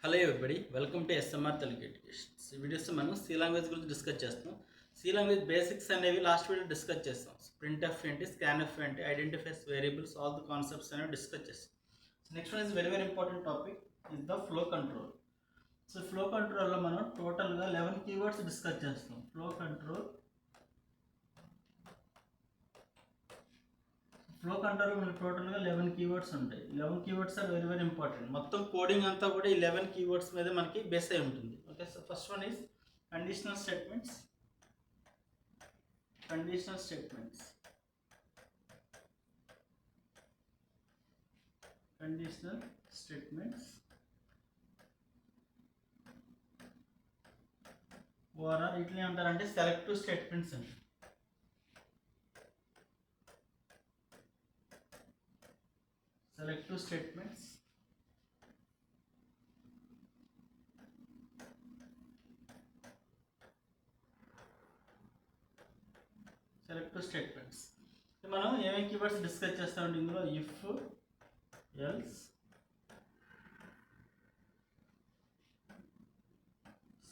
Hello everybody, welcome to SMR Telugu educations. ఈ videos మనం C language గురించి డిస్కస్ చేస్తాం. సి లాంగ్వేజ్ బేసిక్స్ అనేవి లాస్ట్ వీడియో డిస్కస్ చేస్తాం. ప్రింట్ ఎఫ్ ఏంటి, స్కాన్ ఎఫ్ ఏంటి, identifies variables, all the concepts అనేవి డిస్కస్ చేస్తాం. Next one is very important topic is the flow control. So flow కంట్రోల్లో మనం టోటల్గా 11 కీవర్డ్స్ డిస్కస్ చేస్తాం. ఫ్లో కంట్రోల్ మనకి టోటల్గా 11 కీవర్డ్స్ ఉంటాయి. 11 కీవర్డ్స్ ఆర్ వెరీ ఇంపార్టెంట్. మొత్తం కోడింగ్ అంతా కూడా ఈ 11 కీవర్డ్స్ మీద మనకి బేస్ అయి ఉంటుంది. Okay, so first one is conditional statements. Conditional statements or ఇట్లా అంటారంటే సెలెక్టివ్ స్టేట్మెంట్స్ అండి. సెలెక్టివ్ స్టేట్మెంట్స్ మనం ఏమేమి కీవర్డ్స్ డిస్కస్ చేస్తామంటే ఇందులో ఇఫ్, ఎల్స్,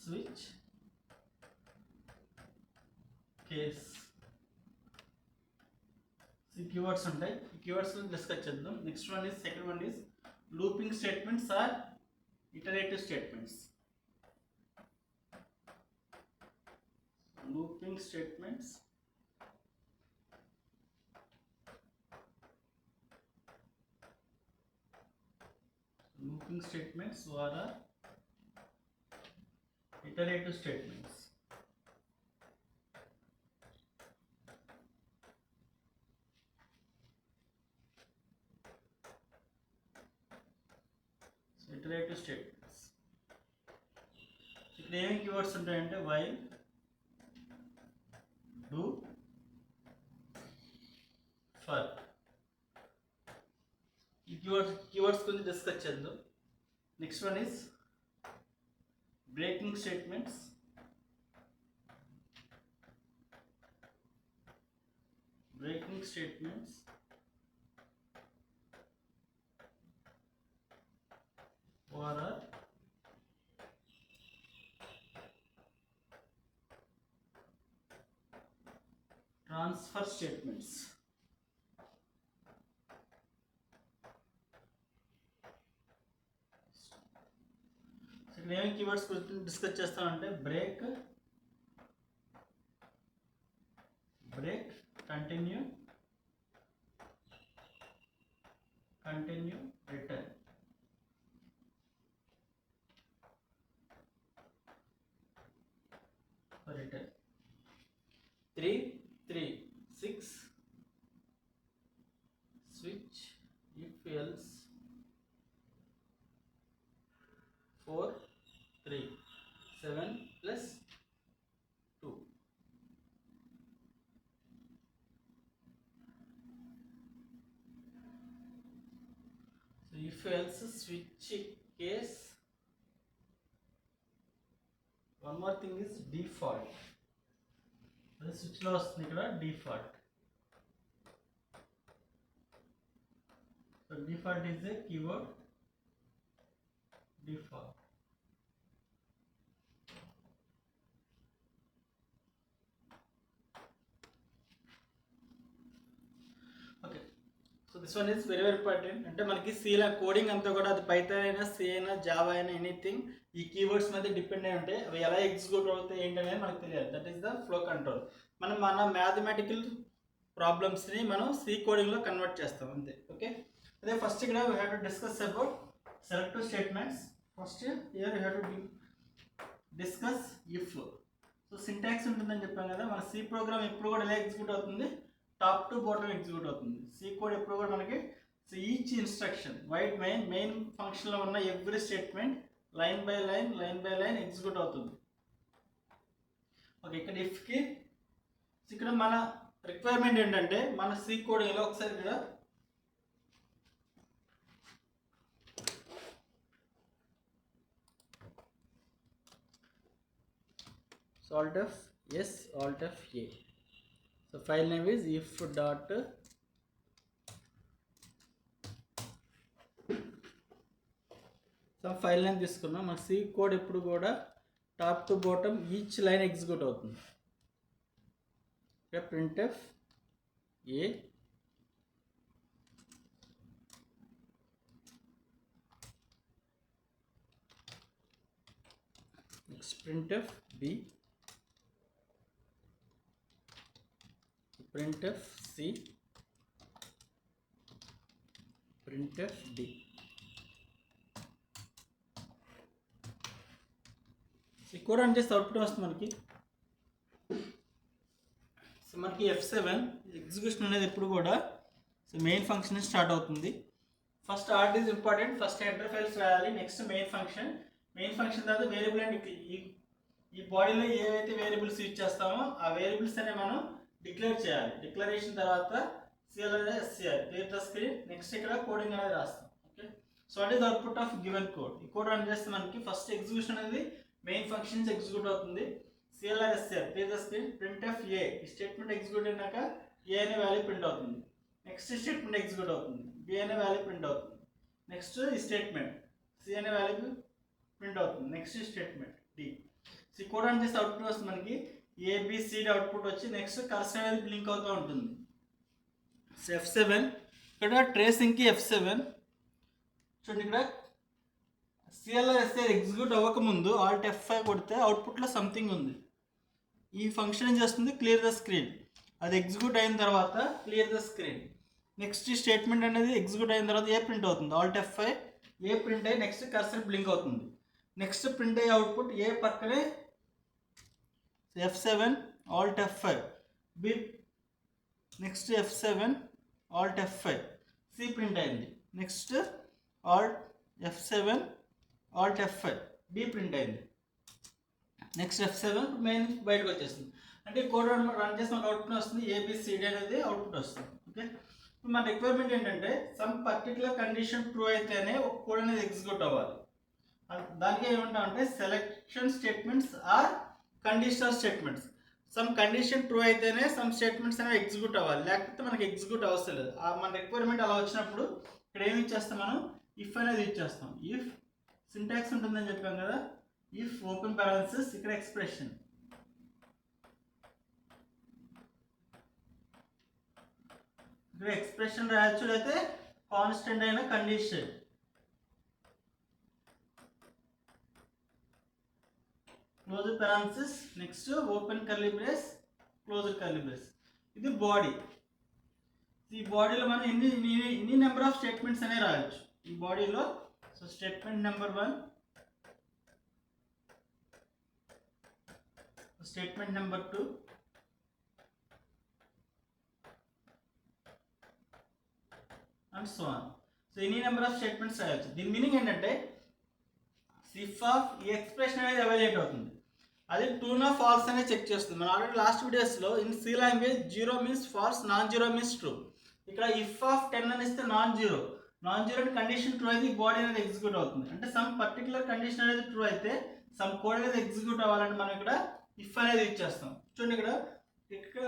స్విచ్, కేస్, ఈ కీవర్డ్స్ ఉంటాయి. ఈ కీవర్డ్స్ డిస్కస్ చేద్దాం. Next one is second one is looping statements or iterative statements. Looping statements or iterative statements. So iterative statements ఇక్కడ ఏమేమి కీవర్డ్స్ ఉంటాయంటే while, do, for. ఈ కీవర్డ్స్ గురించి discuss చేద్దాం. Next one is breaking statements. or transfer statements. ఇక్కడ ఏమేమి keywords గురించి discuss చేస్తామంటే break, continue, return. Return 3, 6, switch, if else, 4, 3, 7 plus 2. So if else, switch, case. One more thing is default. Switch లో వస్తుంది ఇక్కడ default. So default is a keyword. Default okay. So this one is very important. అంటే మనకి సీలా coding అంతా కూడా అది Python అయినా, C అయినా, జావా అయినా, ఎనీథింగ్ ఈ కీవర్డ్స్ మీద డిపెండ్ అయి ఉంటాయి. అవి ఎలా ఎగ్జిక్యూట్ అవుతాయి ఏంటనేది మనకు తెలియాలి. That is the flow control. మనం మన మ్యాథమెటికల్ ప్రాబ్లమ్స్ని మనం సి కోడింగ్లో కన్వర్ట్ చేస్తాం అంతే. ఓకే, అదే ఫస్ట్ ఇక్కడ we have to discuss about selective statements. First here you have to discuss if. So syntax ఉంటుందని చెప్పాం కదా, మన సి ప్రోగ్రామ్ ఎప్పుడు కూడా ఎలా ఎగ్జిక్యూట్ అవుతుంది, టాప్ టు బాటమ్ ఎగ్జిక్యూట్ అవుతుంది. సి కోడ్ ఎప్పుడు కూడా మనకి ఈచ్ ఇన్స్ట్రక్షన్ మెయిన్ ఫంక్షన్లో ఉన్న every statement line by line execute అవుతుంది. ఓకే, ఇక్కడ ఇఫ్కి ఇక్కడ మన రిక్వైర్మెంట్ ఏంటంటే మన సి కోడ్ ఇలా ఒకసారి ఇక్కడ alt f yes, alt f a. So file name is if dot some file line తీసుకున్నాం. మన సి కోడ్ ఎప్పుడు కూడా top to bottom each line execute అవుతుంది. printf a next printf b printf c printf d. ఈ code run చేస్తే output వస్తుంది మనకి. So మనకి F7 ఎగ్జిక్యూషన్ అనేది ఎప్పుడు కూడా సో మెయిన్ ఫంక్షన్ స్టార్ట్ అవుతుంది. First art is important. First enter files రాయాలి. నెక్స్ట్ మెయిన్ ఫంక్షన్ తర్వాత వేరియబుల్ అండ్ ఈ బాడీలో ఏవైతే వేరియబుల్స్ యూజ్ చేస్తామో ఆ వేరియబుల్స్ అనే మనం డిక్లేర్ చేయాలి. డిక్లరేషన్ తర్వాత CLR clear the screen. Next ఇక్కడ కోడింగ్ అనేది రాస్తాం. Okay, so what is output of given code. ఈ కోడ్ రన్ చేస్తే మనకి ఫస్ట్ ఎగ్జిక్యూషన్ అనేది మెయిన్ ఫంక్షన్స్ ఎగ్జిక్యూట్ అవుతుంది. CLR clear the screen. printf a ఈ స్టేట్మెంట్ ఎగ్జిక్యూట్ అయినాక a అనే వాల్యూ ప్రింట్ అవుతుంది. నెక్స్ట్ స్టేట్మెంట్ ఎగ్జిక్యూట్ అవుతుంది. b అనే వాల్యూ ప్రింట్ అవుతుంది. నెక్స్ట్ ఈ స్టేట్మెంట్ c అనే వాల్యూ ప్రింట్ అవుతుంది. Next statement d. సో ఈ కోడ్ రన్ చేస్తే అవుట్పుట్ వస్తుంది మనకి ABCD అవుట్పుట్ వచ్చి నెక్స్ట్ కర్సర్ అనేది బ్లింక్ అవుతూ ఉంటుంది. సో F7 ఇక్కడ ట్రేసింగ్కి F7 చూడండి. ఇక్కడ CLR ఎగ్జిక్యూట్ అవ్వకముందు Alt F5 కొడితే అవుట్పుట్లో సంథింగ్ ఉంది. ఈ ఫంక్షన్ ఏం చేస్తుంది, క్లియర్ ద స్క్రీన్. అది ఎగ్జిక్యూట్ అయిన తర్వాత clear the screen. Next statement అనేది ఎగ్జిక్యూట్ అయిన తర్వాత ఏ ప్రింట్ అవుతుంది. Alt F5 ఏ ప్రింట్ అయ్యి నెక్స్ట్ కర్సర్ బ్లింక్ అవుతుంది. నెక్స్ట్ ప్రింట్ అయ్యే అవుట్పుట్ ఏ పక్కనే F7 Alt F5 B. Next F7 Alt F5 C print అయింది. Next Alt F7 Alt F5 B print అయింది. Next F7 main బయటకు వచ్చేస్తుంది. అంటే code run చేసి మనకు అవుట్పుట్ వస్తుంది. ABCD అనేది అవుట్పుట్ వస్తుంది. ఓకే, మన రిక్వైర్మెంట్ ఏంటంటే సమ్ పర్టికులర్ కండిషన్ ట్రూ అయితేనే ఒక కోడ్ అనేది ఎగ్జిక్యూట్ అవ్వాలి. దానికి ఏమంటామంటే selection statements or conditional statements. Some condition true అయితేనే సమ్ స్టేట్మెంట్స్ అనేవి ఎగ్జిక్యూట్ అవ్వాలి, లేకపోతే మనకి ఎగ్జిక్యూట్ అవసరం లేదు. మన రిక్వైర్మెంట్ అలా వచ్చినప్పుడు ఇక్కడ ఏమి ఇచ్చేస్తాం, మనం ఇఫ్ అనేది ఇచ్చేస్తాం. ఇఫ్ సింటాక్స్ ఉంటుందని చెప్పాం కదా, ఇఫ్ ఓపెన్ పారాన్సిస్ ఇక్కడ ఎక్స్ప్రెషన్, ఇక్కడ ఎక్స్ప్రెషన్ రాయొచ్చు, అయితే కాన్స్టెంట్ అయిన condition. Close parenthesis, next open curly brace, close curly brace. ఇది బాడీ. ఈ బాడీలో మనం ఎన్ని నెంబర్ ఆఫ్ స్టేట్మెంట్స్ అనేవి రాయొచ్చు ఈ బాడీలో. So statement number 1, statement number 2, and so on. So ఎన్ని నెంబర్ ఆఫ్ స్టేట్మెంట్స్ రాయొచ్చు. దీని మీనింగ్ ఏంటంటే ఇఫ్ ఆఫ్ ఈ ఎక్స్ప్రెషన్ అనేది ఎవాల్యుయేట్ అవుతుంది. అది ట్రూ నా ఫాల్స్ అనేది చెక్ చేస్తుంది. మనం ఆల్రెడీ లాస్ట్ వీడియోస్లో in C language 0 means false, non zero means true. ఇక్కడ ఇఫ్ ఆఫ్ 10 అని ఇస్తే నాన్ జీరో అంటే కండిషన్ ట్రూ అయితే ఈ బాడీ అనేది ఎగ్జిక్యూట్ అవుతుంది. అంటే సమ్ పర్టికులర్ కండిషన్ అనేది ట్రూ అయితే సమ్ కోడ్ అనేది ఎగ్జిక్యూట్ అవ్వాలంటే మనం ఇక్కడ ఇఫ్ అనేది ఇచ్చేస్తాం. చూడండి ఇక్కడ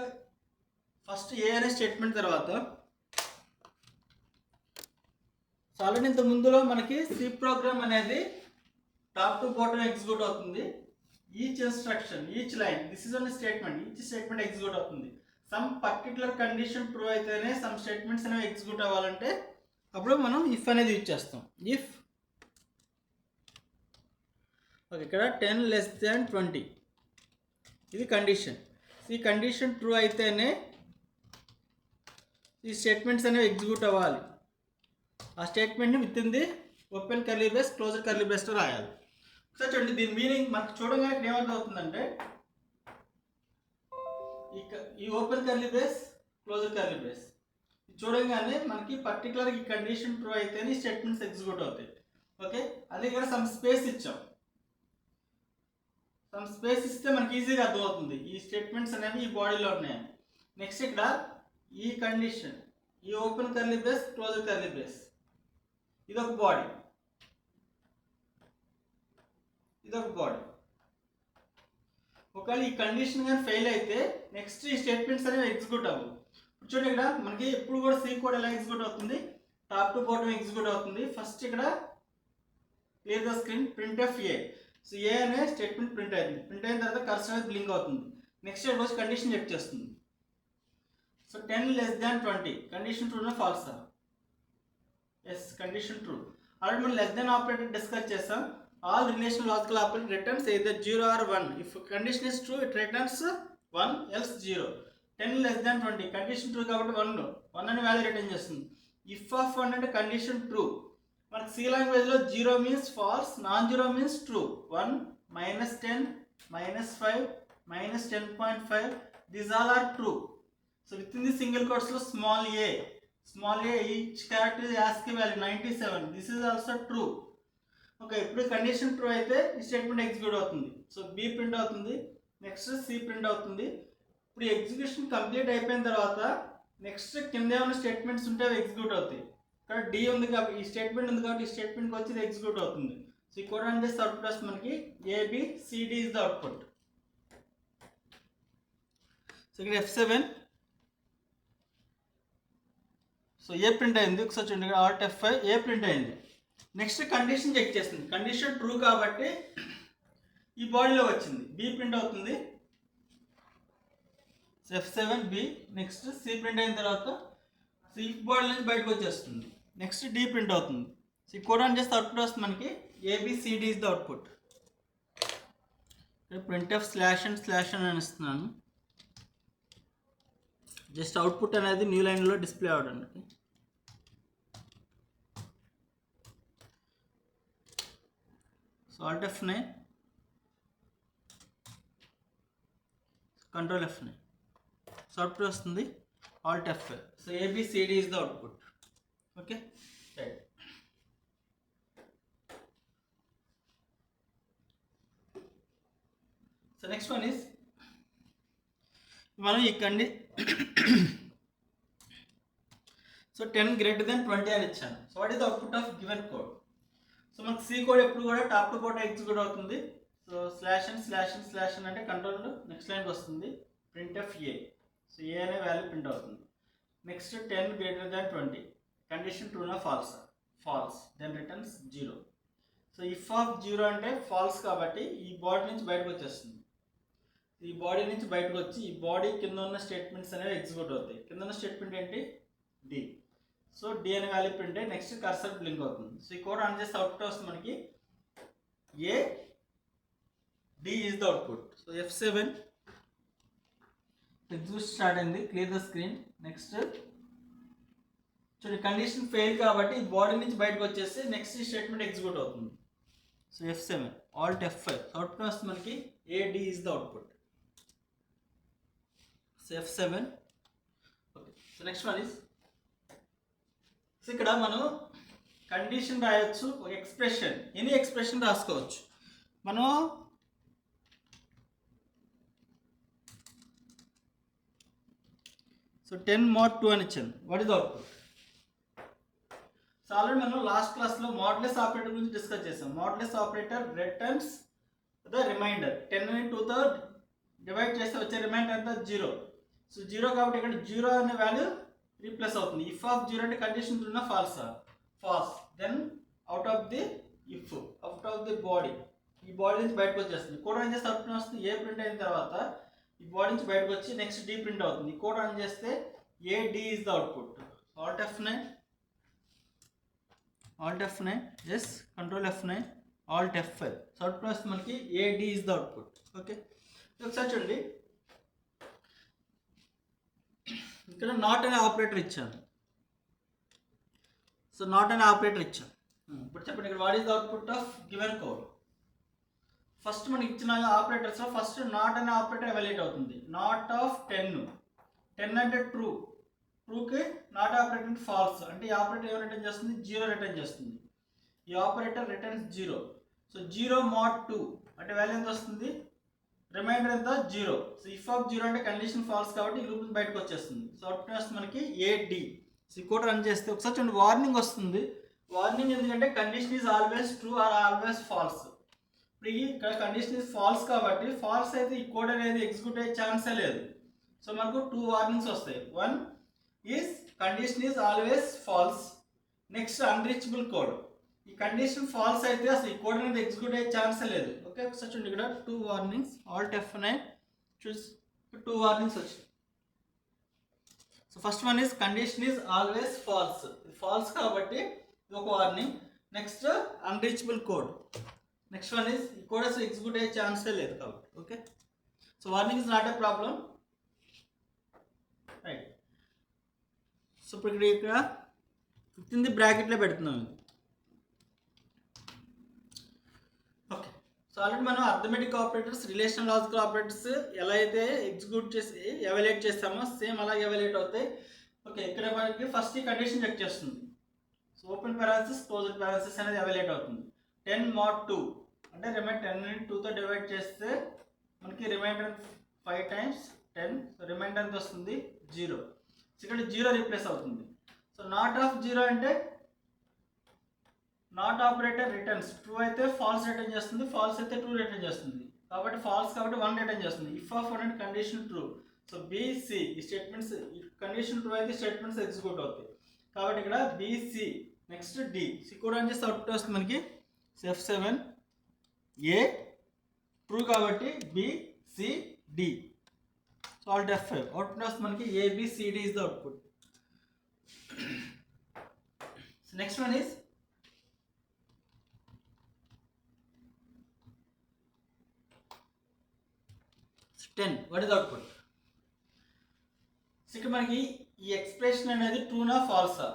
ఫస్ట్ ఏ అనే స్టేట్మెంట్ తర్వాత సో ఆల్రెడీ ఇంత ముందులో మనకి సి ప్రోగ్రామ్ అనేది టాప్ టు బాటమ్ ఎగ్జిక్యూట్ అవుతుంది. Each instruction, each line, this is only statement, each statement execute అవుతుంది. సమ్ పర్టికులర్ కండిషన్ ట్రూ అయితేనే సమ్ స్టేట్మెంట్స్ అనేవి ఎగ్జిక్యూట్ అవ్వాలంటే అప్పుడు మనం ఇఫ్ అనేది యూజ్ చేస్తాం. ఇఫ్ ఓకే, ఇక్కడ 10 less than 20 ఇది కండిషన్. ఈ కండిషన్ ట్రూ అయితేనే ఈ స్టేట్మెంట్స్ అనేవి ఎగ్జిక్యూట్ అవ్వాలి. ఆ స్టేట్మెంట్ని within the open curly brace, close curly బ్రేస్లో రాయాలి. సో చూడండి, దీని మీనింగ్ మనకు చూడగానే ఏమర్థం అవుతుందంటే ఈ open curly brace, close curly brace చూడగానే మనకి పర్టికులర్ ఈ కండిషన్ ట్రూ అయితేనే స్టేట్మెంట్స్ ఎగ్జిక్యూట్ అవుతాయి. ఓకే, అదే ఇక్కడ సమ్ స్పేస్ ఇచ్చాం. సమ్ స్పేస్ ఇస్తే మనకి ఈజీగా అర్థమవుతుంది ఈ స్టేట్మెంట్స్ అనేవి ఈ బాడీలో ఉన్నాయని. నెక్స్ట్ ఇక్కడ ఈ కండిషన్, ఈ open curly brace, close curly brace, ఇది ఒక బాడీ, ఇదొక బాడీ. ఒకవేళ ఈ కండిషన్ కానీ ఫెయిల్ అయితే నెక్స్ట్ ఈ స్టేట్మెంట్స్ అనేవి ఎగ్జిక్యూట్ అవ్వవు. చూడండి ఇక్కడ మనకి ఎప్పుడు కూడా సి కోడ్ ఎలా ఎగ్జిక్యూట్ అవుతుంది, టాప్ టు బాటమ్ ఎగ్జిక్యూట్ అవుతుంది. ఫస్ట్ ఇక్కడ clear the screen, print F A. So A అనే స్టేట్మెంట్ ప్రింట్ అయింది. ప్రింట్ అయిన తర్వాత కర్సర్ అనేది బ్లింక్ అవుతుంది. నెక్స్ట్ వచ్చి కండిషన్ చెక్ చేస్తుంది. సో 10 less than 20 కండిషన్ ట్రూనా ఫాల్సా? Yes, condition true. ఆల్రెడీ మనం లెస్ దెన్ ఆపరేటర్ డిస్కస్ చేస్తాం. All relational logical operator returns either 0 or 1. If condition is true it returns 1 else 0. 10 less than 20 condition true కాబట్టి 1 అని value return చేస్తుంది. If of 1 అంటే condition true. మనకి C లాంగ్వేజ్లో 0 means false, non zero means true. 1 -10 -5 -10.5 these all are true. So within the single కోట్స్లో small A each character is ఆస్కింగ్ value 97. This is also true. Okay, ఇప్పుడు condition true అయితే ఈ statement execute అవుతుంది. So B print అవుతుంది, next C print అవుతుంది. ఇప్పుడు execution complete అయిపోయిన తర్వాత నెక్స్ట్ కింద ఏమైనా స్టేట్మెంట్స్ ఉంటే అవి ఎగ్జిక్యూట్ అవుతాయి. ఇక్కడ డి ఉంది కాబట్టి ఈ స్టేట్మెంట్ ఉంది కాబట్టి ఈ స్టేట్మెంట్కి వచ్చి ఇది ఎగ్జిక్యూట్ అవుతుంది. సో ఈ కోడ్ రన్ చేస్తే అవుట్పుట్ వస్తుంది మనకి ABCD is the output. So ఇక్కడ F7. సో ఏ ప్రింట్ అయింది, ఒకసారి చూడండి. Alt F5 ఏ ప్రింట్ అయింది. నెక్స్ట్ కండిషన్ చెక్ చేస్తుంది. కండిషన్ ట్రూ కాబట్టి ఈ బాడీలో వచ్చింది, బి ప్రింట్ అవుతుంది. So F7 B. Next C print అయిన తర్వాత సి బాడీ నుంచి బయటకు వచ్చేస్తుంది. నెక్స్ట్ డి ప్రింట్ అవుతుంది. సో ఈ కోడ్ రన్ చేస్తే అవుట్పుట్ వస్తుంది మనకి ABCD is the output. Print F /n అని ఇస్తున్నాను. జస్ట్ అవుట్పుట్ అనేది న్యూ లైన్లో డిస్ప్లే అవడానికి. So Alt F9, Control F9. So output వస్తుంది Alt F5. So ABCD is the output. Okay, right. So next one is మనం ఈ so 10 greater than 20 అని ఇచ్చాను. So what is the output of given code? So మనకు C code ఎప్పుడు కూడా top to bottom execute అవుతుంది. So /n అంటే control next లైన్కి వస్తుంది. Print F A. So A అనే వాల్యూ ప్రింట్ అవుతుంది. నెక్స్ట్ 10 greater than 20 కండిషన్ ట్రూనా ఫాల్సా? False. Then returns 0. So if of 0 అంటే ఫాల్స్ కాబట్టి ఈ బాడీ నుంచి బయటకు వచ్చేస్తుంది. ఈ బాడీ నుంచి బయటకు వచ్చి ఈ బాడీ కింద ఉన్న స్టేట్మెంట్స్ అనేవి ఎగ్జిక్యూట్ అవుతాయి. కింద ఉన్న స్టేట్మెంట్ ఏంటి? డి. సో డి అనే వాల్యూ ప్రింట్ అయ్యి నెక్స్ట్ కర్సర్ బ్లింక్ అవుతుంది. సో ఈ కోడ్ రన్ చేస్తే అవుట్పుట్ వస్తుంది మనకి AD is the output. So F7 execute start అయింది. Clear the screen. నెక్స్ట్ చూడండి, కండిషన్ ఫెయిల్ కాబట్టి ఈ బాడీ నుంచి బయటకు వచ్చేసి నెక్స్ట్ స్టేట్మెంట్ ఎగ్జిక్యూట్ అవుతుంది. So F7 Alt F5 output వస్తుంది మనకి AD is the output. So F7. Okay, so next one is, so ఇక్కడ మనం కండిషన్ రాయొచ్చు, ఒక ఎక్స్ప్రెషన్, ఎనీ ఎక్స్ప్రెషన్ రాసుకోవచ్చు. మనం సో 10 mod 2 అని ఇచ్చాను. What is the output? So already మనం లాస్ట్ క్లాస్లో మోడ్లెస్ ఆపరేటర్ గురించి డిస్కస్ చేసాం. Modulus operator returns the remainder. 10ని 2తో డివైడ్ చేస్తే వచ్చే రిమైండర్ అంతా 0. సో 0 కాబట్టి ఇక్కడ 0 అనే వాల్యూ రీప్లేస్ అవుతుంది. ఇఫ్ ఆఫ్ 0 అంటే కండిషన్ ట్రూనా ఫాల్సా? False. Then out of the body, ఈ బాడీ నుంచి బయటకు వచ్చేస్తుంది. కోడ్ రన్ చేస్తే అవుట్పుట్ వస్తుంది. ఏ ప్రింట్ అయిన తర్వాత ఈ బాడీ నుంచి బయటకు వచ్చి నెక్స్ట్ డి ప్రింట్ అవుతుంది. ఈ కోడ్ రన్ చేస్తే AD is the output. Alt F9 yes, control F9 Alt F5. So output వస్తుంది మనకి AD is the output. Okay, ఒకసారి చూడండి, ఇక్కడ నాట్ అనే ఆపరేటర్ ఇచ్చాను. సో నాట్ అనే ఆపరేటర్ ఇచ్చాను. ఇప్పుడు చెప్పండి, ఇక్కడ what is the output of given code? First మనకి ఇచ్చిన ఆపరేటర్స్లో ఫస్ట్ నాట్ అనే ఆపరేటర్ ఎవాల్యుయేట్ అవుతుంది. నాట్ ఆఫ్ 10 అంటే ట్రూకి నాట్ ఆపరేటర్ అంటే ఫాల్స్. అంటే ఈ ఆపరేటర్ ఏమైనా రిటర్న్ చేస్తుంది? 0 రిటర్న్ చేస్తుంది. ఈ ఆపరేటర్ రిటర్న్స్ 0. సో 0 mod 2 అంటే వాల్యూ ఎంత వస్తుంది? రిమైండర్ ఎంత? 0. సో ఇఫ్ ఆఫ్ 0 అంటే కండిషన్ ఫాల్స్ కాబట్టి ఈ లూప్ నుంచి బయటకు వచ్చేస్తుంది. సో అవుట్పుట్ వస్తుంది మనకి AD. సో ఈ కోడ్ రన్ చేస్తే ఒకసారి చూడండి, వార్నింగ్ వస్తుంది. వార్నింగ్ ఎందుకంటే condition is always true or always false. ఇప్పుడు ఇక్కడ కండిషన్ ఈజ్ ఫాల్స్ కాబట్టి ఫాల్స్ అయితే ఈ కోడ్ అనేది ఎగ్జిక్యూట్ అయ్యే ఛాన్సే లేదు. సో మనకు 2 వార్నింగ్స్ వస్తాయి. One is condition is always false. Next unreachable code. ఈ కండిషన్ ఫాల్స్ అయితే అసలు ఈ కోడ్ అనేది ఎగ్జిక్యూట్ అయ్యే ఛాన్సే లేదు. ఓకే, ఒకసారి చూడండి ఇక్కడ 2 వార్నింగ్స్, ఆల్ట్ F9 చూస్ 2 వార్నింగ్స్ వచ్చాయి. So first one is condition is always false, false కాబట్టి ఇది ఒక warning. Next unreachable code, next one is ఈ కోడ్ అసలు ఎగ్జిక్యూట్ అయ్యే ఛాన్సే లేదు కాబట్టి. Okay, so warning is not a problem, right. So ఇప్పుడు ఇక్కడ 15 బ్రాకెట్లో పెడుతున్నాం. ఓకే, సో ఆల్రెడీ మనం arithmetic operators, relational logical operators ఎలా అయితే ఎగ్జిక్యూట్ చేసి ఎవాల్యుయేట్ చేస్తామో సేమ్ అలాగే ఎవాల్యుయేట్ అవుతాయి. ఓకే, ఇక్కడ మనకి ఫస్ట్ ఈ కండిషన్ చెక్ చేస్తుంది. సో ఓపెన్ పారాన్సిస్, క్లోజ్డ్ పారాన్సిస్ అనేది ఎవాల్యుయేట్ అవుతుంది. 10 mod 2 అంటే రిమైండర్ 10ని 2తో డివైడ్ చేస్తే మనకి రిమైండర్ 5 times 10, సో రిమైండర్ ఎంత వస్తుంది 0. సో ఇక్కడ 0 రీప్లేస్ అవుతుంది. సో నాట్ ఆఫ్ 0 అంటే నాట్ ఆపరేటర్ రిటర్న్స్, ట్రూ అయితే ఫాల్స్ రిటర్న్ చేస్తుంది, ఫాల్స్ అయితే ట్రూ రిటర్న్ చేస్తుంది. కాబట్టి ఫాల్స్ కాబట్టి 1 రిటర్న్ చేస్తుంది. ఇఫ్ ఆఫ్ 1 అంటే కండిషన్ ట్రూ. సో బిసి ఈ స్టేట్మెంట్స్, కండిషన్ ట్రూ అయితే స్టేట్మెంట్స్ ఎగ్జిక్యూట్ అవుతాయి. కాబట్టి ఇక్కడ బిసి, నెక్స్ట్ డి, సి కూడా అని చేస్తే అవుట్పుట్ వస్తుంది మనకి F7 ఏ ట్రూ కాబట్టి BCD. So alt F5 output వస్తుంది మనకి ABCD is the output. So next one is ten. What is output? ఇక్కడ మనకి ఈ ఎక్స్ప్రెషన్ అనేది ట్రూనా ఫాల్సా?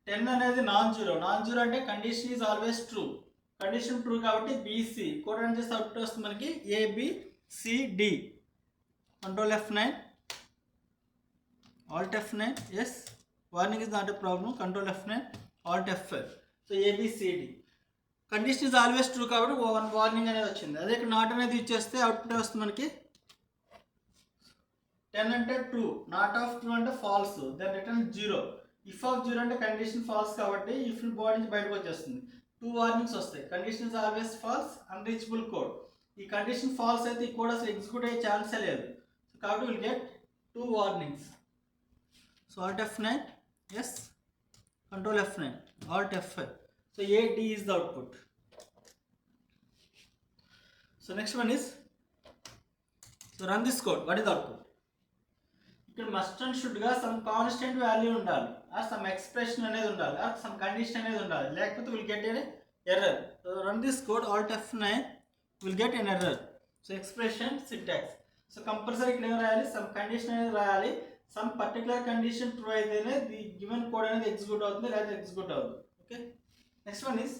10 అనేది నాన్ జీరో, నాన్ జీరో అంటే condition is always true, condition true కాబట్టి బీసీ కోడ్ రన్ చేస్తే అవుట్పుట్ వస్తుంది మనకి ABCD. Control F9, alt F9, yes warning is not a problem, control F9, alt F5. So A B C D condition is always true కాబట్టి 1 warning అనేది వచ్చింది. అదే ఇక్కడ not అనేది ఇచ్చేస్తే అవుట్పుట్ వస్తుంది మనకి 10 అంటే ట్రూ, నాట్ ఆఫ్ ట్రూ అంటే false, then return 0. If of 0 అంటే కండిషన్ ఫాల్స్ కాబట్టి ఇఫ్ బాడీ నుంచి బయటకు వచ్చేస్తుంది. 2 వార్నింగ్స్ వస్తాయి, condition is always false, unreachable code. ఈ కండిషన్ ఫాల్స్ అయితే ఈ కోడ్ అసలు ఎగ్జిక్యూట్ అయ్యే ఛాన్సే లేదు. సో కాబట్టి will get 2 warnings. So alt F9, yes control F9, alt F5. So AD is the output. So next one is, so run this code. What is the output? ఇక్కడ must and should గా some constant value ఉండాలి, or some expression అనేది ఉండాలి, or some condition అనేది ఉండాలి, లేకపోతే will get an error. So run this code alt F9 will get an error. So expression syntax, so compulsory ఇక్కడ ఏం రాయాలి, సమ్ కండిషన్ అనేది రాయాలి. సమ్ పర్టికులర్ కండిషన్ ట్రూ అయితేనే ది గివెన్ కోడ్ అనేది ఎగ్జిక్యూట్ అవుతుంది, లేదా ఎగ్జిక్యూట్ అవుతుంది. Okay, next one is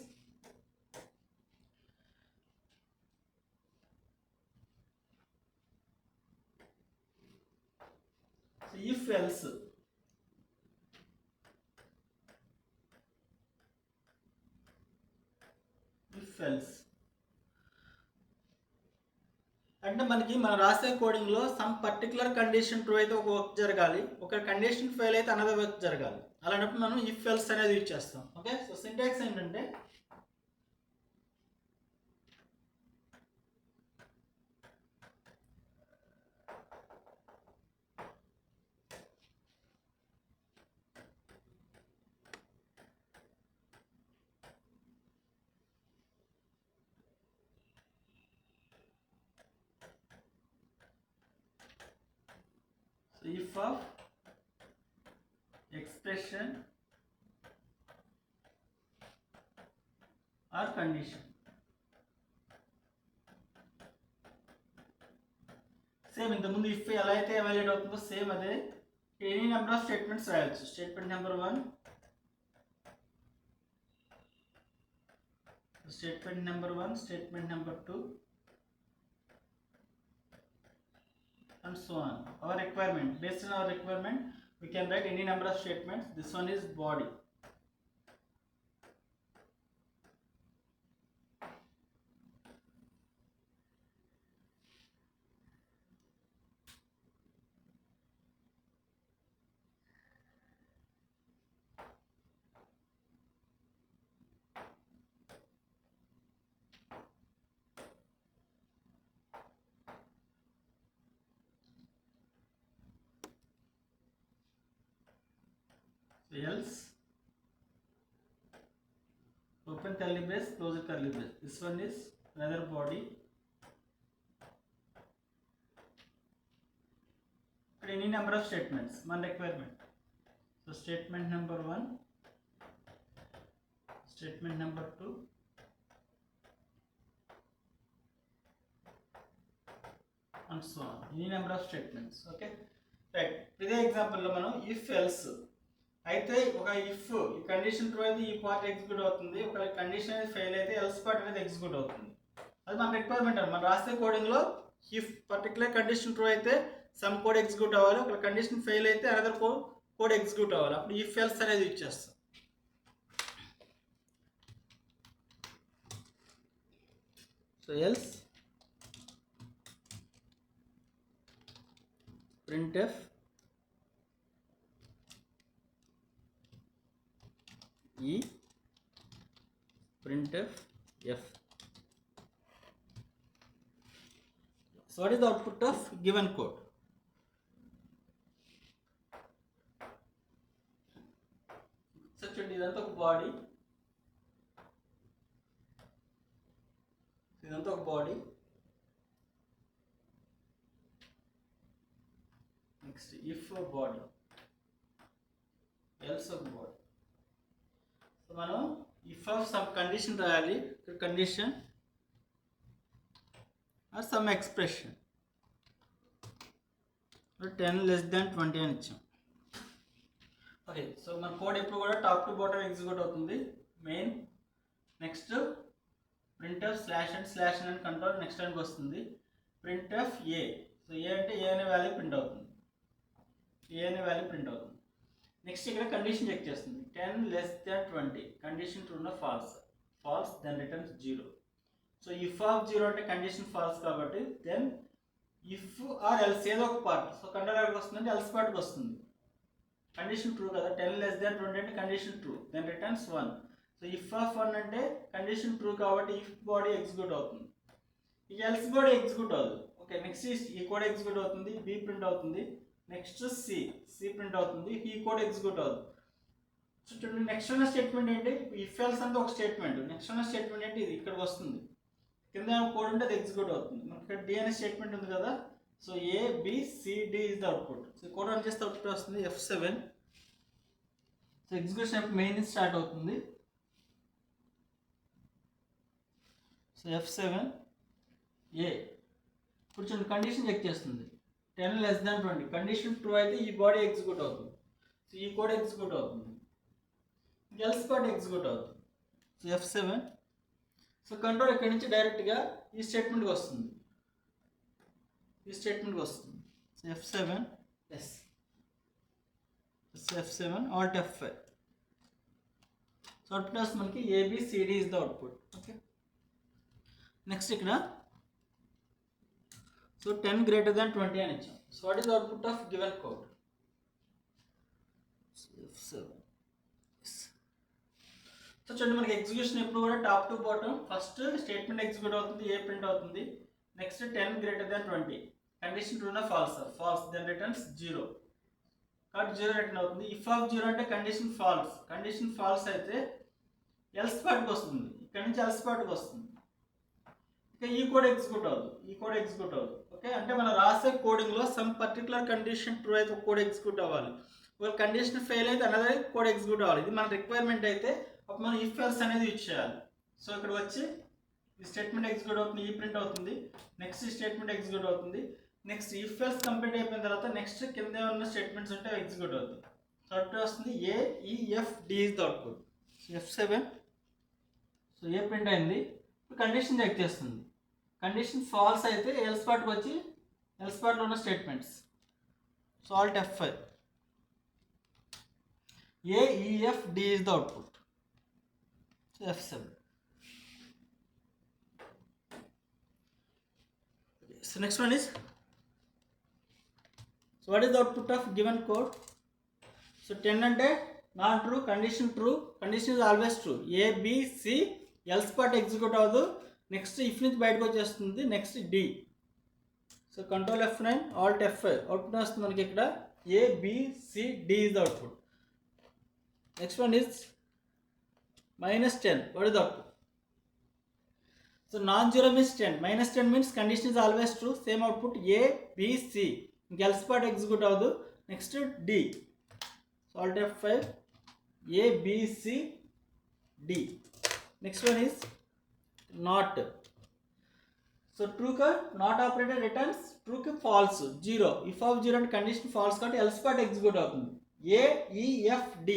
if else. If else అంటే మనకి మనం రాసే కోడింగ్లో సమ్ పర్టికులర్ కండిషన్ ట్రూ అయితే ఒక వర్క్ జరగాలి, ఒక కండిషన్ ఫెయిల్ అయితే అనదర్ వర్క్ జరగాలి. అలాంటప్పుడు మనం ఇఫ్ ఎల్స్ అనేది యూజ్ చేస్తాం. ఓకే, సో సింటాక్స్ ఏంటంటే if of expression or condition. Same ఇంతకుముందు ఇఫ్ ఎలా అయితే ఎవాల్యుయేట్ అవుతుందో సేమ్ అదే ఎనీ నెంబర్ ఆఫ్ స్టేట్మెంట్స్ రాయొచ్చు. Statement number 1, statement number 1, statement number 2 and so on. Our requirement, based on our requirement we can write any number of statements. This one is body. else open open curly brace, close curly brace. This one is another body. Any number of statements, one requirement. So statement number 1, statement number 2, and so on. Any number of statements. Okay, right. ఇదే ఎగ్జాంపుల్లో మనం if else అయితే ఒక if ఈ condition true అయితే ఈ part execute అవుతుంది, ఒక condition అనేది ఫెయిల్ అయితే ఎల్స్ పార్ట్ అనేది ఎగ్జిక్యూట్ అవుతుంది. అది మన రిక్వైర్మెంట్ అని మనం రాస్తే కోడింగ్లో ఇఫ్ పర్టికులర్ కండిషన్ ట్రూ అయితే సమ్ కోడ్ ఎగ్జిక్యూట్ అవ్వాలి, ఒక కండిషన్ ఫెయిల్ అయితే అనదర్ కోడ్ ఎగ్జిక్యూట్ అవ్వాలి. అప్పుడు ఇఫ్ ఎల్స్ అనేది ఇచ్చేస్తాం. So else printf e printf f. So what is the output of given code? So చూడండి ఇదంతా ఒక బాడీ, ఇదంతా ఒక body. Next if body, else ఒక బాడీ. సో మనం ఇఫ్ ఆఫ్ సమ్ కండిషన్ రాయాలి, condition or some expression. 10 less than 20 అని ఇచ్చాం. ఓకే, సో మన కోడ్ ఎప్పుడు కూడా టాప్ టు బాటమ్ ఎగ్జిక్యూట్ అవుతుంది. Main next printf slash and slash అని కంట్రోల్ నెక్స్ట్ టైంకి వస్తుంది. ప్రింట్ఎఫ్ ఏ, సో ఏ అంటే ఏ అనే వాల్యూ ప్రింట్ అవుతుంది, ఏ అనే వాల్యూ ప్రింట్ అవుతుంది. నెక్స్ట్ ఇక్కడ కండిషన్ చెక్ చేస్తుంది. 10 less than 20 condition true false, false then returns 0. So if of 0 అంటే కండిషన్ ఫాల్స్ కాబట్టి దెన్ ఇఫ్ ఆర్ ఎల్స్ ఏదో ఒక పార్ట్, సో కంట్రోల్ ఎక్కడికి వస్తుందంటే ఎల్స్ పార్ట్కి వస్తుంది. కండిషన్ ట్రూ కదా, 10 less than 20 అంటే condition true then returns 1. So if of 1 అంటే కండిషన్ ట్రూ కాబట్టి ఇఫ్ బాడీ ఎగ్జిక్యూట్ అవుతుంది, ఈ ఎల్స్ బాడీ ఎగ్జిక్యూట్ అవ్వదు. ఓకే, నెక్స్ట్ ఈ కోడ్ ఎగ్జిక్యూట్ అవుతుంది, బి ప్రింట్ అవుతుంది. నెక్స్ట్ సి ప్రింట్ అవుతుంది, ఈ కోడ్ ఎగ్జిక్యూట్ అవుతుంది. సో చూడండి నెక్స్ట్ ఉన్న స్టేట్మెంట్ ఏంటి, ఇఫ్ ఎల్స్ అంటే ఒక స్టేట్మెంట్, నెక్స్ట్ ఉన్న స్టేట్మెంట్ ఏంటి ఇది ఇక్కడికి వస్తుంది, కింద కోడ్ ఉంటే అది ఎగ్జిక్యూట్ అవుతుంది. మనకి ఇక్కడ డి అనే స్టేట్మెంట్ ఉంది కదా, so A B C D is the output. So code run చేస్తే అవుట్పుట్ వస్తుంది F7. సో ఎగ్జిక్యూషన్ మెయిన్ నుంచి స్టార్ట్ అవుతుంది. సో F7 ఏ, ఇప్పుడు చూడండి కండిషన్ చెక్ చేస్తుంది. 10 less than 20 కండిషన్ ట్రూ అయితే ఈ బాడీ ఎగ్జిక్యూట్ అవుతుంది, సో ఈ కోడ్ ఎగ్జిక్యూట్ అవుతుంది, ఎల్స్ పార్ట్ ఎగ్జిక్యూట్ అవుతుంది. So F7. సో కంట్రోల్ ఇక్కడ నుంచి డైరెక్ట్గా ఈ స్టేట్మెంట్కి వస్తుంది, ఈ స్టేట్మెంట్కి వస్తుంది. So F7 yes, F7 alt F5. So output వస్తుంది మనకి ABCD is the output. Okay, next ఇక్కడ సో 10 greater than 20 అని ఇచ్చాం. So what is the output of given code? F7. So చూడండి మనకి ఎగ్జిక్యూషన్ ఎప్పుడు కూడా top to bottom, first statement execute అవుతుంది, ఏ ప్రింట్ అవుతుంది. Next 10 greater than 20 condition true false, false then returns 0 కాబట్టి 0 రిటర్న్ అవుతుంది. ఇఫ్ ఆఫ్ 0 అంటే కండిషన్ ఫాల్స్, కండిషన్ ఫాల్స్ అయితే ఎల్స్ పార్ట్కి వస్తుంది, ఇక్కడ నుంచి ఎల్స్ పార్ట్కి వస్తుంది. ఇక ఈ కోడ్ ఎగ్జిక్యూట్ అవ్వదు, ఈ కోడ్ ఎగ్జిక్యూట్ అవ్వదు. ఓకే, అంటే మనం రాసే కోడింగ్లో సమ్ పర్టికులర్ కండిషన్ ట్రూ అయితే కోడ్ ఎగ్జిక్యూట్ అవ్వాలి, ఒకవేళ కండిషన్ ఫెయిల్ అయితే అనదర్ కోడ్ ఎగ్జిక్యూట్ అవ్వాలి. ఇది మన రిక్వైర్మెంట్ అయితే అప్పుడు మనం ఇఫ్ ఎల్స్ అనేది యూజ్ చేయాలి. సో ఇక్కడ వచ్చి ఈ స్టేట్మెంట్ ఎగ్జిక్యూట్ అవుతుంది, ఈ ప్రింట్ అవుతుంది, నెక్స్ట్ స్టేట్మెంట్ ఎగ్జిక్యూట్ అవుతుంది. నెక్స్ట్ ఇఫ్ ఎల్స్ కంప్లీట్ అయిపోయిన తర్వాత నెక్స్ట్ కింద ఉన్న స్టేట్మెంట్స్ ఉంటే ఎగ్జిక్యూట్ అవుతుంది. సో అవుట్పుట్ వస్తుంది AEFD is the output. So F7. So A print అయింది, ఇప్పుడు కండిషన్ చెక్ చేస్తుంది. కండిషన్ ఫాల్స్ అయితే ఎల్స్ పార్ట్కి వచ్చి ఎల్స్ పార్ట్లో ఉన్న statements. So alt F5. AEFD is the output. So F7. So next one is, so what is the output of given code? So 10 అంటే not true, condition true, condition is always true. A B C else part execute అవ్వదు. Next if నుంచి బయటకు వచ్చేస్తుంది. Next D. So control F9 alt F5 output వస్తుంది మనకి ఇక్కడ A B C D is the output. Next one is minus 10. What is the output? So non-zero means 10. Minus 10 means condition is always true. Same output A, B, C. Else part execute avadu. Next D. So alt F5. A, B, C, D. Next one is not. So true ka not operator returns true ki false 0. If of 0 and condition false కాబట్టి else part execute అవుతుంది. A, E, F, D.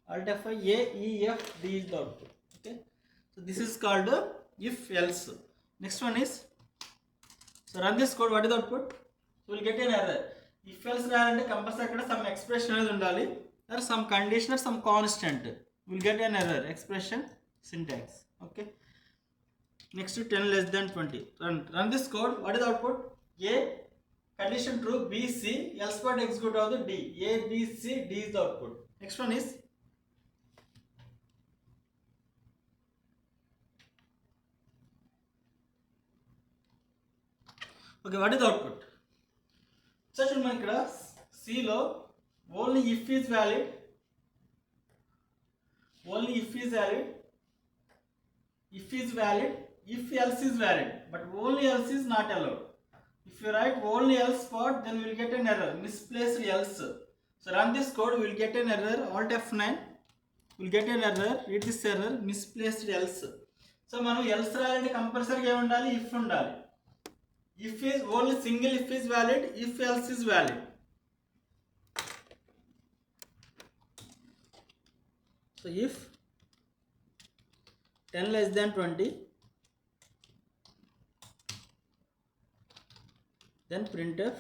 Alt F5 A, E, F, D is the output. Okay. So this is called if else. Next one is, so run this code. What is the output? So we'll get an error. If else రాయాలంటే compulsory అక్కడ some expression అనేది ఉండాలి, or some condition or some constant. We'll get an error. Expression syntax. Okay. Next 10 less than 20. Run this code. What is the output? A condition true, B, C, else part execute of the D. A, B, C, D is the output. Next one is, okay, what is the output? So చూడండి మనం ఇక్కడ C లో only if is valid, if else is valid, but only else is not allowed. If you write only else part, then we will get an error, misplaced else. So run this code, we will get an error. Alt F9, we will get an error. Read this error, misplaced else. So మనం else రాయాలంటే కంపల్సరీగా ఏమి ఉండాలి? if ఉండాలి. If is only single if is valid, if else is valid. So if 10 less than 20, then printf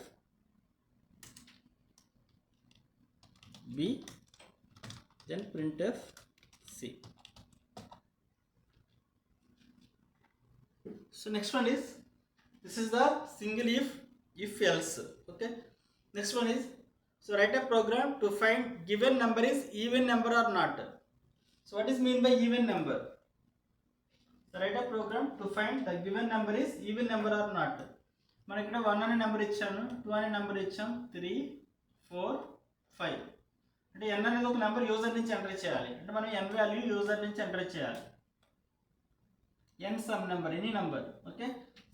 B, then printf C. So next one is, this is the single if else. Okay. Next one is, so write a program to find given number is even number or not. So what is mean by even number? So write a program to find the given number is even number or not. మనకి ఇక్కడ 1 అనే number ఇచ్చాను, 2 అనే number ఇచ్చాం, 3, 4, 5. అంటే n అనేది ఒక number user నుంచి ఎంటర్ చేయాలి. అంటే మనం n వాల్యూ యూజర్ నుంచి ఎంటర్ చేయాలి. n some number, any number. Okay,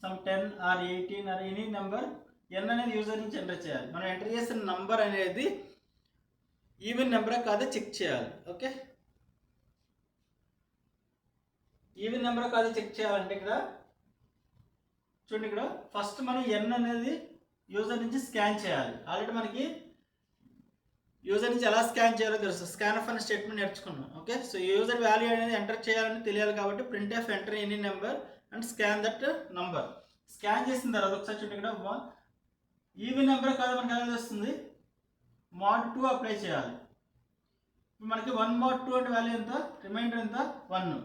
some 10 or 18 or any number n అనేది యూజర్ నుంచి ఎంటర్ చేయాలి. మనం ఎంటర్ చేసిన నంబర్ అనేది ఈవెన్ నెంబర్ కాదా చెక్ చేయాలి. ఓకే, ఈవెన్ నెంబర్ కాదా చెక్ చేయాలంటే ఇక్కడ చూడండి, ఇక్కడ ఫస్ట్ మనం n అనేది యూజర్ నుంచి స్కాన్ చేయాలి. ఆల్రెడీ మనకి యూజర్ నుంచి ఎలా స్కాన్ చేయాలో తెలుసు, స్కాన్ఎఫ్ అనే స్టేట్మెంట్ నేర్చుకున్నాం. ఓకే, సో యూజర్ వాల్యూ అనేది ఎంటర్ చేయాలని తెలియాలి కాబట్టి printf enter any number and scan that number. Scan చేసిన తర్వాత ఒకసారి చూడండి, ఇక్కడ ఈవెన్ నెంబర్ కాదు మనకి ఎలా వస్తుంది, mod 2 అప్లై చేయాలి. మనకి 1 mod 2 అంటే వాల్యూ ఎంత, రిమైండర్ ఎంత, 1.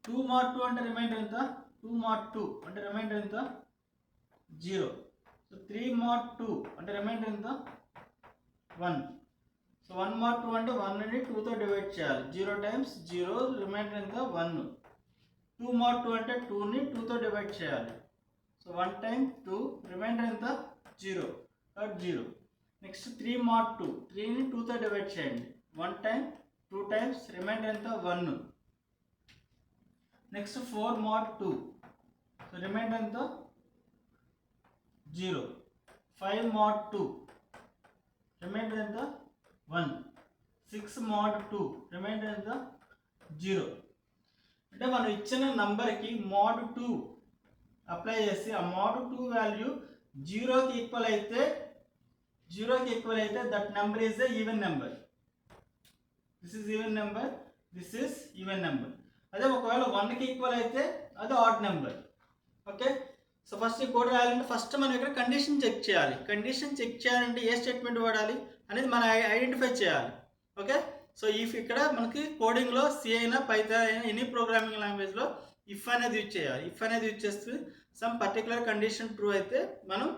2 mod 2 అంటే రిమైండర్ ఎంత, 2 mod 2 అంటే రిమైండర్ ఎంత, 0. సో 3 mod 2 అంటే రిమైండర్ ఎంత, 1. సో 1 mod 2 అంటే 1 ని 2 తో డివైడ్ చేయాలి. 0 times 0, రిమైండర్ ఎంత, 1. 2 mod 2 అంటే 2 ని 2 తో డివైడ్ చేయాలి. సో 1 times 2, రిమైండర్ ఎంత, 0, 0. నెక్స్ట్ 3 mod 2, 3 ని 2 తో డివైడ్ చేయండి. 1 times 2 times, రిమైండర్ ఎంత, 1. నెక్స్ట్ 4 mod 2, సో రిమైండర్ ఎంత, 0. 5 mod 2, రిమైండర్ ఎంత, 1. 6 mod 2, రిమైండర్ ఎంత, 0. అంటే మనం ఇచ్చిన నంబర్కి mod 2 అప్లై చేసి ఆ mod 2 వాల్యూ 0కి ఈక్వల్ అయితే that number is a even number. This is even number, this is even number. అదే ఒకవేళ 1కి ఈక్వల్ అయితే అది odd number. Okay, so first ఈ కోడ్ రాయాలంటే ఫస్ట్ మనం ఇక్కడ కండిషన్ చెక్ చేయాలి. కండిషన్ చెక్ చేయాలంటే ఏ స్టేట్మెంట్ వాడాలి అనేది మనం ఐడెంటిఫై చేయాలి. ఓకే, సో ఇఫ్ ఇక్కడ మనకి కోడింగ్లో సి అయినా పైథాన్ అయినా ఎనీ ప్రోగ్రామింగ్ లాంగ్వేజ్లో ఇఫ్ అనేది యూజ్ చేయాలి. ఇఫ్ అనేది యూజ్ చేస్తే సమ్ పర్టికులర్ కండిషన్ ట్రూ అయితే మనం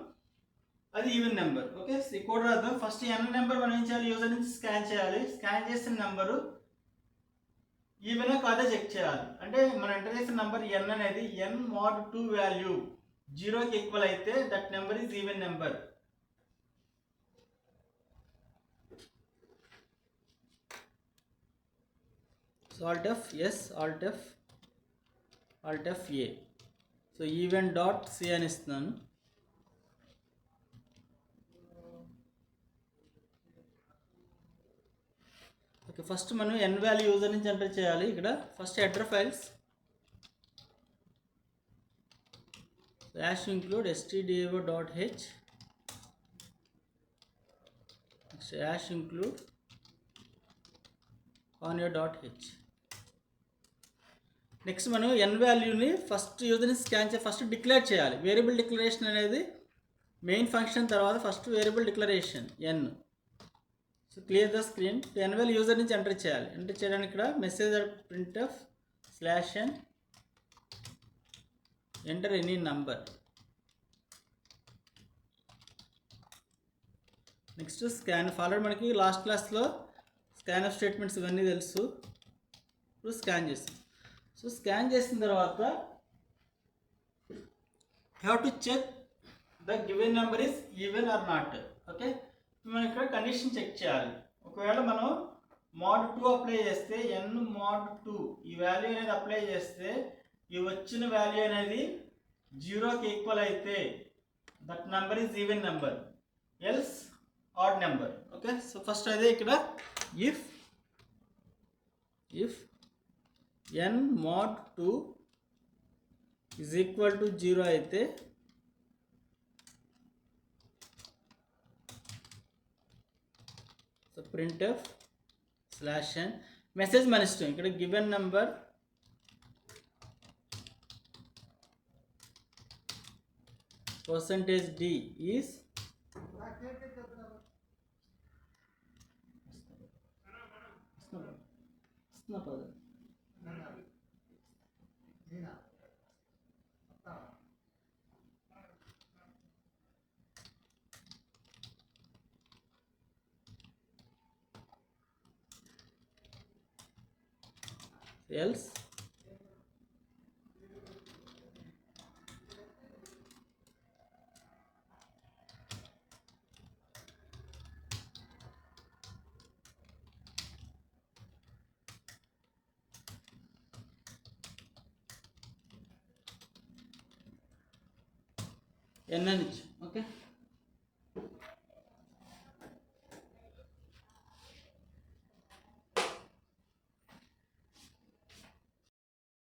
అది ఈవెన్ నెంబర్. ఓకే, సో ఈ కోడ్ రాద్దాం. ఫస్ట్ n నెంబర్ మనం ఏం చేయాలి, యూజర్ నుంచి స్కాన్ చేయాలి. స్కాన్ చేసిన నెంబరు ఈవెన్ కాదా చెక్ చేయాలి. అంటే మనం ఎంటర్ చేసిన నెంబర్ n అనేది n mod 2 వాల్యూ 0కి ఈక్వల్ అయితే that number is even number. So alt f a. So event dot c అని ఇస్తున్నాను. ఓకే, ఫస్ట్ మనం n వాల్యూ యూజర్ నుంచి ఎంటర్ చేయాలి. ఇక్కడ first header files --include stdio.h --include conio.h. Next మనం n వాల్యూని ఫస్ట్ యూజర్ని స్కాన్ చేసి ఫస్ట్ డిక్లేర్ చేయాలి. వేరియబుల్ డిక్లరేషన్ అనేది మెయిన్ ఫంక్షన్ తర్వాత first variable declaration n. So clear the screen. n value user నుంచి ఎంటర్ చేయాలి. ఎంటర్ చేయడానికి ఇక్కడ message printf /n enter any number. Next scan already మనకి లాస్ట్ క్లాస్లో స్కాన్ఎఫ్ స్టేట్మెంట్స్ ఇవన్నీ తెలుసు. ఇప్పుడు స్కాన్ చేస్తాం. సో స్కాన్ చేసిన తర్వాత have to check the given number is even or not. Okay, మనం ఇక్కడ కండిషన్ చెక్ చేయాలి. ఒకవేళ మనం mod 2 అప్లై చేస్తే n mod 2 ఈ వాల్యూ అనేది అప్లై చేస్తే ఈ వచ్చిన వాల్యూ అనేది 0కి ఈక్వల్ అయితే that number is even number, else odd number. Okay, so first అదే ఇక్కడ if n mod 2 is equal to 0 అయితే సో printf /n మెసేజ్ మన ఇష్టం. ఇక్కడ given number %d is else n అని ఇచ్చాం. ఓకే,